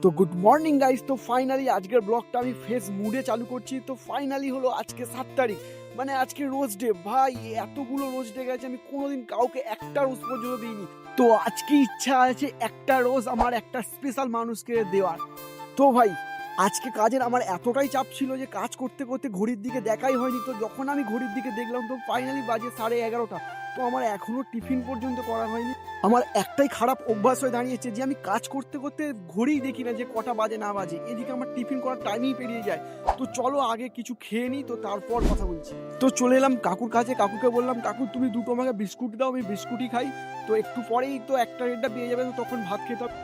তো good morning guys. তো finally আজকের ব্লগটা আমি ফেস মুডে চালু করছি। তো ফাইনালি হলো আজকে 7 তারিখ, মানে আজকে রোজ ডে। ভাই এতগুলো রোজ ডে গেছে, আমি কোনোদিন কাউকে একটা রোজ পর্যন্ত দিইনি। তো আজকে ইচ্ছা আছে একটা রোজ আমার একটা স্পেশাল মানুষকে দেওয়ার। তো ভাই আজকে কাজের আমার এতটাই চাপ ছিল যে কাজ করতে করতে ঘড়ির দিকে দেখাই হয়নি। তো যখন আমি ঘড়ির দিকে দেখলাম তো ফাইনালি বাজে 11:30। তো আমার এখনো টিফিন পর্যন্ত করা হয়নি। আমার একটাই খারাপ অভ্যাস হয়ে দাঁড়িয়েছে যে আমি কাজ করতে করতে ঘড়িই দেখি না যে কটা বাজে না বাজে, এদিকে আমার টিফিন করার টাইমই পেরিয়ে যায়। তো চলো আগে কিছু খেয়ে নিই, তো তারপর কথা বলছি। তো চলে এলাম কাকুর কাছে, কাকুকে বললাম কাকু তুমি দুটো আমাকে বিস্কুট দাও, আমি বিস্কুটই খাই। তো একটু পরেই তো একটা রেটটা পেয়ে যাবে, তো তখন ভাত খেতে হবে।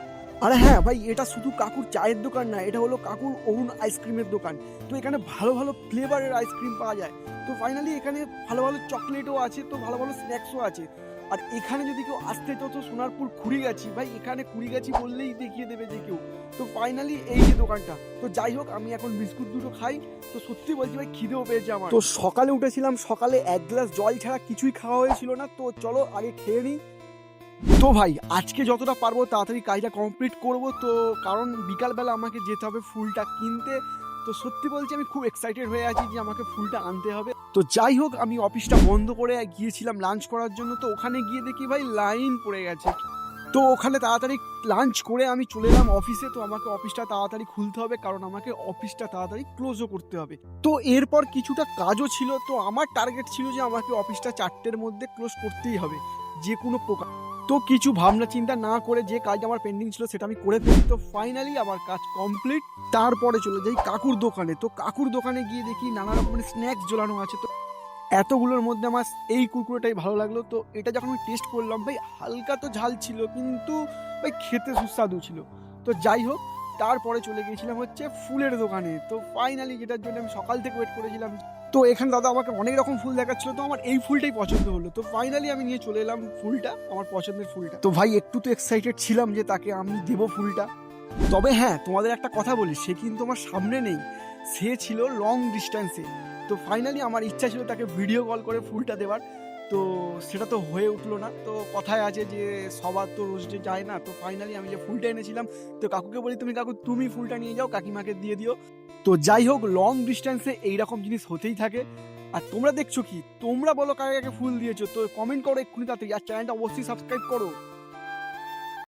আরে হ্যাঁ ভাই, এটা শুধু কাকুর চায়ের দোকান না, এটা হলো কাকুর অরুণ আইসক্রিমের দোকান। তো এখানে ভালো ভালো ফ্লেভারের আইসক্রিম পাওয়া যায়। তো ফাইনালি এখানে ভালো ভালো চকলেটও আছে, তো ভালো ভালো স্ন্যাক্সও আছে। আর এখানে যদি কেউ আসতে তো সোনারপুর কুড়িগাছি, ভাই এখানে কুড়িগাছি বললেই দেখিয়ে দেবে যে কেউ। তো ফাইনালি এই যে দোকানটা। তো যাই হোক আমি এখন বিস্কুট দুটো খাই। তো সত্যি বলছি ভাই খিদেও পেয়েছে আমার। তো সকালে উঠেছিলাম, সকালে এক গ্লাস জল ছাড়া কিছুই খাওয়া হয়েছিল না। তো চলো আগে খেয়ে নিই। তো ভাই আজকে যতটা পারবো তাড়াতাড়ি কাজটা কমপ্লিট করব, তো কারণ বিকালবেলা আমাকে যেতে হবে ফুলটা কিনতে। তো সত্যি বলছি আমি খুব এক্সাইটেড হয়ে আছি যে আমাকে ফুলটা আনতে হবে। তো যাই হোক আমি অফিসটা বন্ধ করে গিয়েছিলাম লাঞ্চ করার জন্য। তো ওখানে গিয়ে দেখি ভাই লাইন পড়ে গেছে। তো ওখানে তাড়াতাড়ি লাঞ্চ করে আমি চলে এলাম অফিসে। তো আমাকে অফিসটা তাড়াতাড়ি খুলতে হবে, কারণ আমাকে অফিসটা তাড়াতাড়ি ক্লোজও করতে হবে। তো এরপর কিছুটা কাজও ছিল। তো আমার টার্গেট ছিল যে আমাকে অফিসটা 4টের মধ্যে ক্লোজ করতেই হবে যে কোনো প্রকার। তো কিছু ভাবনা চিন্তা না করে যে কাজটা আমার পেন্ডিং ছিল সেটা আমি করে ফেলি। তো ফাইনালি আমার কাজ কমপ্লিট। তারপরে চলে যাই কাকুর দোকানে। তো কাকুর দোকানে গিয়ে দেখি নানা রকমের স্ন্যাক্স ঝোলানো আছে। তো এতগুলোর মধ্যে আমার এই কুরকুরেটাই ভালো লাগলো। তো এটা যখন আমি টেস্ট করলাম ভাই হালকা তো ঝাল ছিল, কিন্তু ভাই খেতে সুস্বাদু ছিল। তো যাই হোক তারপরে চলে গিয়েছিলাম হচ্ছে ফুলের দোকানে। তো ফাইনালি যেটার জন্য আমি সকাল থেকে ওয়েট করেছিলাম, তো এখানে দাদা আমাকে অনেক রকম ফুল দেখাচ্ছিল। তো আমার এই ফুলটাই পছন্দ হলো। তো ফাইনালি আমি নিয়ে চলে এলাম ফুলটা, আমার পছন্দের ফুলটা। তো ভাই একটু তো এক্সাইটেড ছিলাম যে তাকে আমি দেবো ফুলটা। তবে হ্যাঁ তোমাদের একটা কথা বলি, সে কিন্তু আমার সামনে নেই, সে ছিল লং ডিস্টেন্সে। তো ফাইনালি আমার ইচ্ছা ছিল তাকে ভিডিও কল করে ফুলটা দেওয়ার, তো সেটা তো হয়ে উঠলো না। তো কথায় আছে যে সবার তো রোজ ডে যায় না। তো ফাইনালি আমি যে ফুলটা এনেছিলাম, তো কাকুকে বলি তুমি কাকু তুমি ফুলটা নিয়ে যাও, কাকিমাকে দিয়ে দিও। তো যাই হোক লং ডিস্টেন্সে এইরকম জিনিস হতেই থাকে। আর তোমরা দেখছো কি, তোমরা বলো কাকে কাকে ফুল দিয়েছো, তো কমেন্ট করো এক্ষুনি তাড়াতাড়ি। আর চ্যানেলটা অবশ্যই সাবস্ক্রাইব করো।